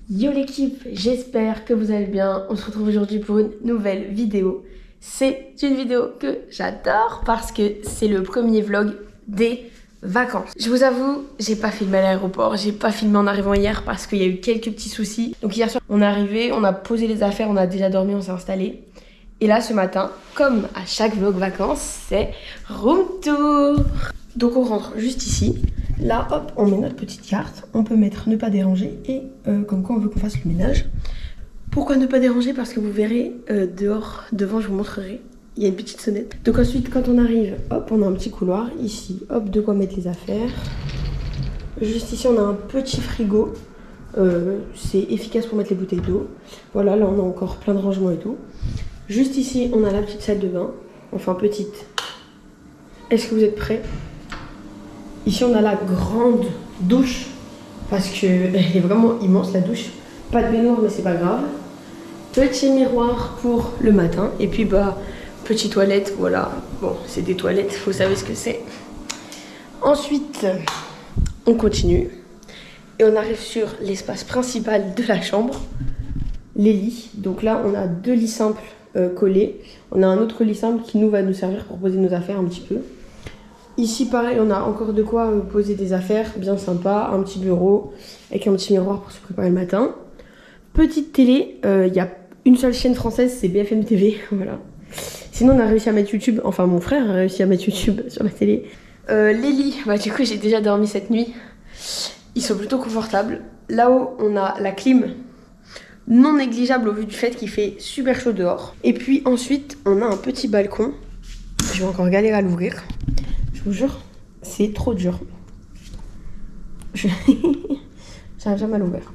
Yo l'équipe, j'espère que vous allez bien. On se retrouve aujourd'hui pour une nouvelle vidéo. C'est une vidéo que j'adore parce que c'est le premier vlog des vacances. Je vous avoue, j'ai pas filmé à l'aéroport, j'ai pas filmé en arrivant hier parce qu'il y a eu quelques petits soucis. Donc hier soir, on est arrivé, on a posé les affaires, on a déjà dormi, on s'est installé. Et là ce matin, comme à chaque vlog vacances, c'est room tour. Donc on rentre juste ici. Là, hop, on met notre petite carte. On peut mettre ne pas déranger et comme quoi on veut qu'on fasse le ménage. Pourquoi ne pas déranger? Parce que vous verrez dehors, devant, je vous montrerai. Il y a une petite sonnette. Donc ensuite, quand on arrive, hop, on a un petit couloir. Ici, hop, de quoi mettre les affaires. Juste ici, on a un petit frigo. C'est efficace pour mettre les bouteilles d'eau. Voilà, là, on a encore plein de rangements et tout. Juste ici, on a la petite salle de bain. Enfin, petite. Est-ce que vous êtes prêts? Ici, on a la grande douche, parce qu'elle est vraiment immense, la douche. Pas de baignoire, mais c'est pas grave. Petit miroir pour le matin. Et puis, bah, petite toilette, voilà. Bon, c'est des toilettes, faut savoir ce que c'est. Ensuite, on continue. Et on arrive sur l'espace principal de la chambre. Les lits. Donc là, on a 2 lits simples collés. On a un autre lit simple qui va nous servir pour poser nos affaires un petit peu. Ici, pareil, on a encore de quoi poser des affaires, bien sympa, un petit bureau avec un petit miroir pour se préparer le matin. Petite télé, il y a une seule chaîne française, c'est BFM TV, voilà. Sinon, on a réussi à mettre YouTube, enfin mon frère a réussi à mettre YouTube sur la télé. Les lits, bah du coup, j'ai déjà dormi cette nuit. Ils sont plutôt confortables. Là-haut, on a la clim, non négligeable au vu du fait qu'il fait super chaud dehors. Et puis ensuite, on a un petit balcon. Je vais encore galérer à l'ouvrir. Je vous jure, c'est trop dur. J'arrive jamais à l'ouvrir.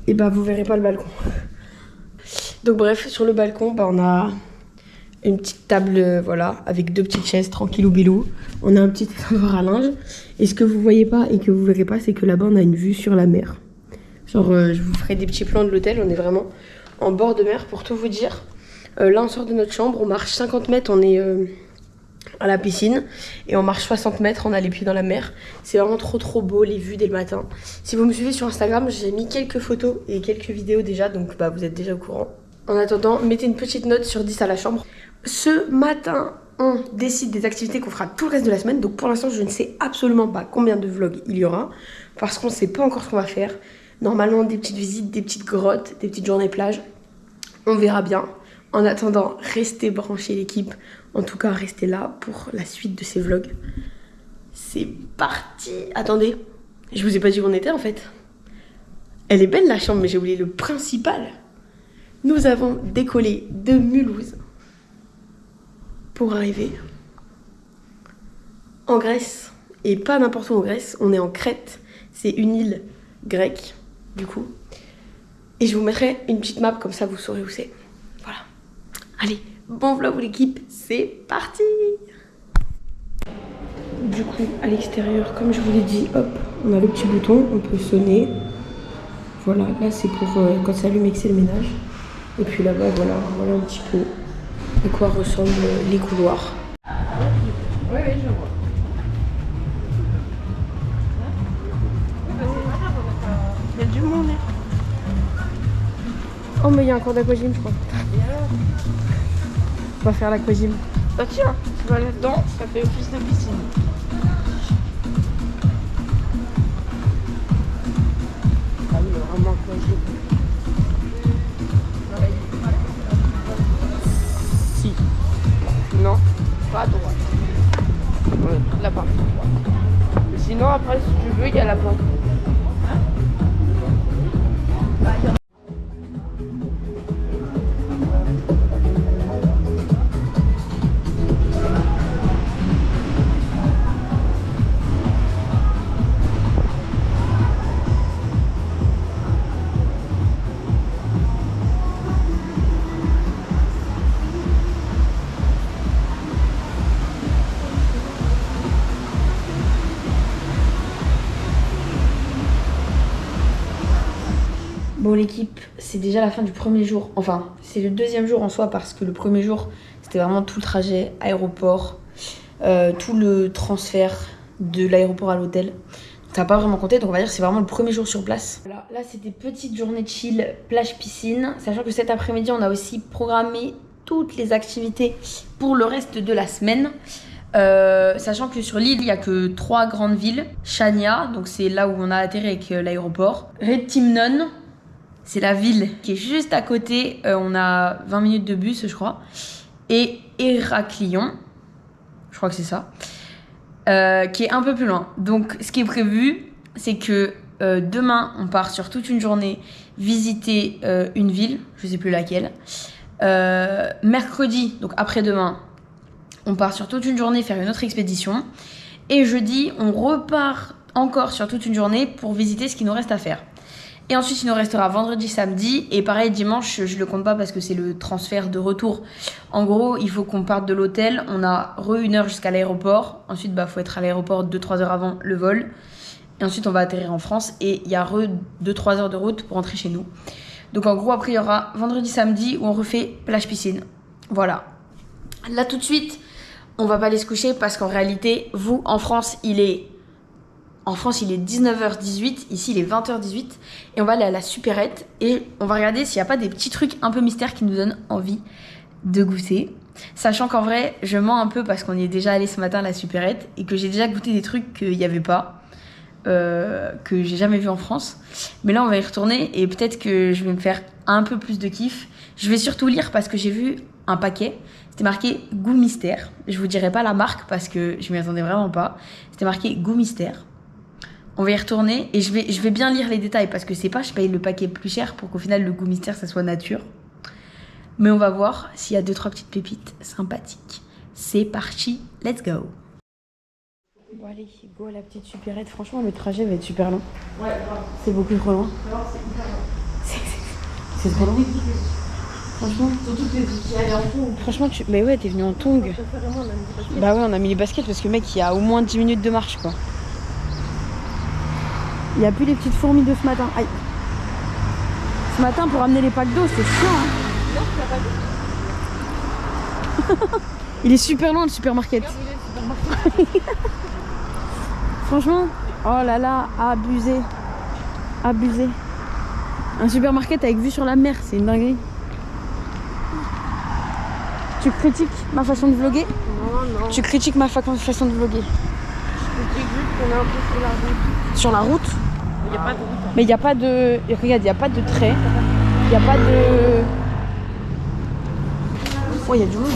Et bah vous verrez pas le balcon. Donc bref, sur le balcon, bah, on a une petite table, voilà, avec 2 petites chaises, tranquillou bilou. On a un petit étendard à linge. Et ce que vous voyez pas et que vous verrez pas, c'est que là-bas on a une vue sur la mer. Genre, je vous ferai des petits plans de l'hôtel. On est vraiment en bord de mer pour tout vous dire. Là on sort de notre chambre, on marche 50 mètres, on est à la piscine et on marche 60 mètres, on a les pieds dans la mer. C'est vraiment trop beau, les vues dès le matin. Si vous me suivez sur Instagram, j'ai mis quelques photos et quelques vidéos déjà, donc bah vous êtes déjà au courant. En attendant, mettez une petite note sur 10 à la chambre. Ce matin, on décide des activités qu'on fera tout le reste de la semaine. Donc pour l'instant, je ne sais absolument pas combien de vlogs il y aura parce qu'on ne sait pas encore ce qu'on va faire. Normalement, des petites visites, des petites grottes, des petites journées plage. On verra bien. En attendant, restez branchés l'équipe. En tout cas, restez là pour la suite de ces vlogs. C'est parti. Attendez, je vous ai pas dit où on était en fait. Elle est belle la chambre, mais j'ai oublié le principal. Nous avons décollé de Mulhouse pour arriver en Grèce. Et pas n'importe où en Grèce, on est en Crète. C'est une île grecque, du coup. Et je vous mettrai une petite map, comme ça vous saurez où c'est. Voilà. Allez, bon vlog l'équipe, c'est parti. Du coup, à l'extérieur, comme je vous l'ai dit, hop, on a le petit bouton, on peut sonner. Voilà, là c'est pour quand ça allume et que c'est le ménage. Et puis là-bas, voilà un petit peu à quoi ressemblent les couloirs. Oui, je vois. Il y a du monde. Oh, mais il y a un cours d'aquagym, je crois. On va faire l'aquagym. Bah tiens, tu vas là-dedans, ça fait office de piscine. Ah oui, il y a vraiment aquagym. Si. Non, pas à droite. Ouais, là-bas. Sinon, après, si tu veux, il y a la porte. Bon l'équipe, c'est déjà la fin du premier jour. Enfin, c'est le deuxième jour en soi parce que le premier jour, c'était vraiment tout le trajet, aéroport, tout le transfert de l'aéroport à l'hôtel. ça n'a pas vraiment compté, donc on va dire que c'est vraiment le premier jour sur place. Voilà, là c'était petite journée de chill, plage piscine, sachant que cet après-midi on a aussi programmé toutes les activités pour le reste de la semaine. Sachant que sur l'île il n'y a que 3 grandes villes. Chania, donc c'est là où on a atterri avec l'aéroport. Rétimnon, c'est la ville qui est juste à côté, on a 20 minutes de bus je crois. Et Héraclion, je crois que c'est ça, qui est un peu plus loin. Donc ce qui est prévu, c'est que demain on part sur toute une journée visiter une ville, je sais plus laquelle. Mercredi, donc après-demain, on part sur toute une journée faire une autre expédition. Et jeudi, on repart encore sur toute une journée pour visiter ce qu'il nous reste à faire. Et ensuite, il nous restera vendredi, samedi. Et pareil, dimanche, je le compte pas parce que c'est le transfert de retour. En gros, il faut qu'on parte de l'hôtel. On a 1 heure jusqu'à l'aéroport. Ensuite, faut être à l'aéroport 2-3 heures avant le vol. Et ensuite, on va atterrir en France. Et il y a 2-3 heures de route pour rentrer chez nous. Donc en gros, après, il y aura vendredi, samedi où on refait plage-piscine. Voilà. Là, tout de suite, on va pas aller se coucher parce qu'en réalité, vous, en France, il est 19h18. Ici, il est 20h18. Et on va aller à la supérette. Et on va regarder s'il n'y a pas des petits trucs un peu mystères qui nous donnent envie de goûter. Sachant qu'en vrai, je mens un peu parce qu'on y est déjà allé ce matin à la supérette. Et que j'ai déjà goûté des trucs qu'il n'y avait pas. Que j'ai jamais vu en France. Mais là on va y retourner et peut-être que je vais me faire un peu plus de kiff. Je vais surtout lire parce que j'ai vu un paquet, c'était marqué goût mystère. Je vous dirai pas la marque parce que je m'y attendais vraiment pas. C'était marqué goût mystère. On va y retourner et je vais bien lire les détails parce que c'est pas je paye le paquet plus cher pour qu'au final le goût mystère ça soit nature. Mais on va voir s'il y a 2-3 petites pépites sympathiques. C'est parti, let's go. Bon allez, go à la petite supérette. Franchement, le trajet va être super long. Ouais, grave. C'est beaucoup trop loin. Non, c'est hyper long. C'est trop long. Franchement. Surtout que tu es allé en tongs. Franchement, mais ouais, t'es venu en tongs. Bah ouais, on a mis les baskets parce que mec, il y a au moins 10 minutes de marche quoi. Il n'y a plus les petites fourmis de ce matin. Aïe. Ce matin, pour amener les packs d'eau, c'est chiant. Hein. Non, tu l'as pas vu. Il est super loin le supermarket. Franchement, oh là là, abusé. Abusé. Un supermarket avec vue sur la mer, c'est une dinguerie. Tu critiques ma façon de vlogger? Non. Tu critiques ma façon de vlogger? Je critique juste qu'on est un peu sur la route. Sur la route? Il n'y a pas de route. Mais il n'y a pas de... Regarde, il n'y a pas de trait. Il n'y a pas de... Oh, il y a du monde.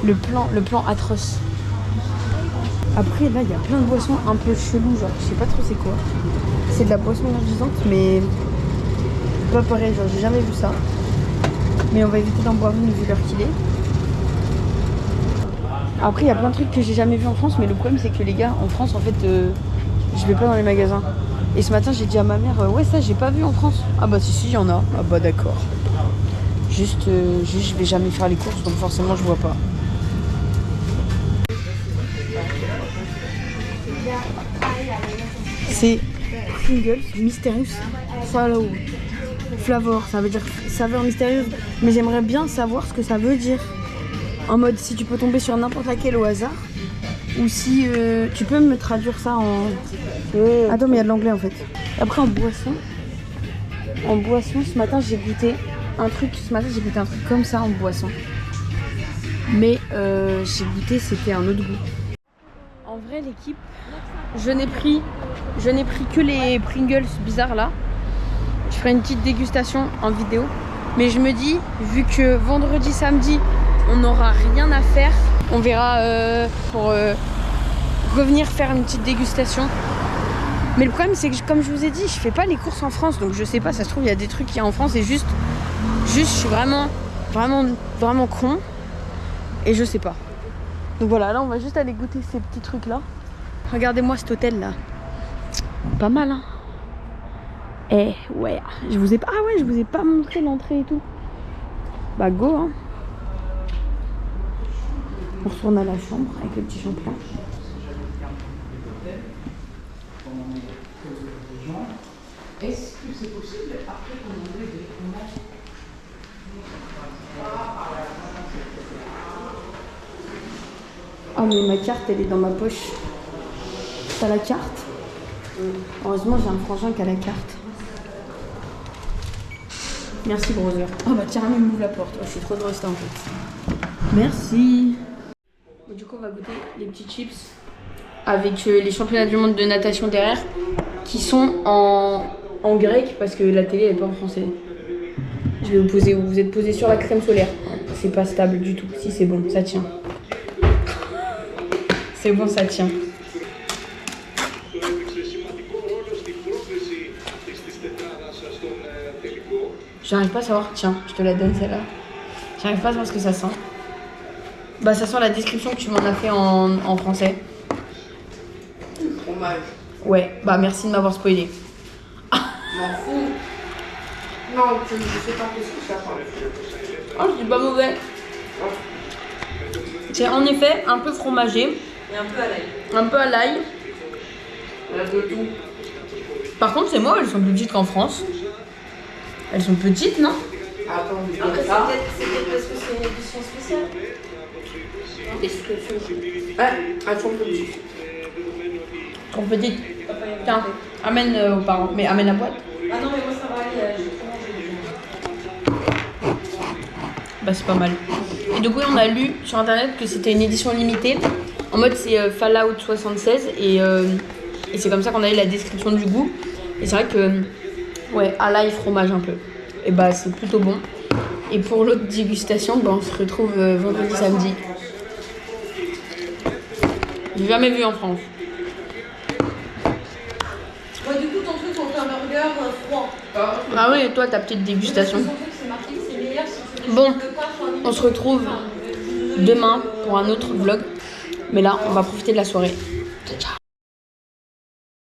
Le plan atroce. Après là il y a plein de boissons un peu chelou, genre je sais pas trop c'est quoi. C'est de la boisson énergisante mais pas pareil, genre j'ai jamais vu ça. Mais on va éviter d'en boire une vu l'heure qu'il est. Après il y a plein de trucs que j'ai jamais vu en France, mais le problème c'est que les gars en France en fait je vais pas dans les magasins. Et ce matin j'ai dit à ma mère ouais ça j'ai pas vu en France. Ah bah si il y en a. Ah bah d'accord. Juste je vais jamais faire les courses donc forcément je vois pas. C'est Pringles Mysterious Flavor, ça veut dire saveur mystérieuse. Mais j'aimerais bien savoir ce que ça veut dire. En mode si tu peux tomber sur n'importe laquelle au hasard. Ou si tu peux me traduire ça en... Attends mais il y a de l'anglais en fait. Après en boisson, ce matin j'ai goûté un truc. Comme ça en boisson. Mais j'ai goûté, c'était un autre goût. En vrai l'équipe, je n'ai pris que les Pringles bizarres là. Je ferai une petite dégustation en vidéo. Mais je me dis, vu que vendredi, samedi, on n'aura rien à faire, on verra pour revenir faire une petite dégustation. Mais le problème c'est que comme je vous ai dit, je fais pas les courses en France. Donc je sais pas, ça se trouve il y a des trucs qu'il y a en France et juste je suis vraiment con. Et je sais pas. Donc voilà, là on va juste aller goûter ces petits trucs là. Regardez-moi cet hôtel là. Pas mal hein. Eh ouais, je vous ai pas montré l'entrée et tout. Bah go hein. On retourne à la chambre avec le petit champion. Est-ce que c'est possible après qu'on enlève des fromages? Ah mais ma carte elle est dans ma poche. T'as la carte? Heureusement j'ai un frangin qui a la carte. Merci brother. Oh bah tiens, il m'ouvre la porte. Oh, je suis trop de rester en fait. Merci. Bon, du coup on va goûter les petits chips avec les championnats du monde de natation derrière qui sont en grec parce que la télé elle est pas en français. Je vais vous poser où vous êtes posé sur la crème solaire. C'est pas stable du tout. Si c'est bon, ça tient. C'est bon, ça tient. J'arrive pas à savoir. Tiens, je te la donne celle-là. J'arrive pas à savoir ce que ça sent. Bah ça sent la description que tu m'en as fait en français. Fromage. Ouais, bah merci de m'avoir spoilé. M'en fous. Non, je sais pas qu'est-ce que ça sent. Oh, c'est pas mauvais. C'est en effet un peu fromagé. Et un peu à l'ail. Un peu à l'ail. Il y a de tout. Par contre, c'est moi, elles sont plus petites qu'en France. Elles sont petites, non? Attends, je Après donne ça. c'est peut-être parce que c'est une édition spéciale. Elles sont petites. Trop petites. Tiens, amène aux parents. Mais amène la boîte. Ah non mais moi ça va aller, j'ai trop mangé. Bah c'est pas mal. Et du coup on a lu sur internet que c'était une édition limitée. En mode c'est Fallout 76 et c'est comme ça qu'on a eu la description du goût. Et c'est vrai que ouais, à l'ail fromage un peu. Et bah c'est plutôt bon. Et pour l'autre dégustation, bah, on se retrouve vendredi samedi. J'ai jamais vu en France. Ouais, du coup ton truc on fait un burger froid. Ah oui, et toi ta petite dégustation. Son truc c'est marqué que c'est meilleur si tu veux Bon, le pain sur un on se retrouve demain pour un autre vlog. Mais là, on va profiter de la soirée. Ciao, ciao.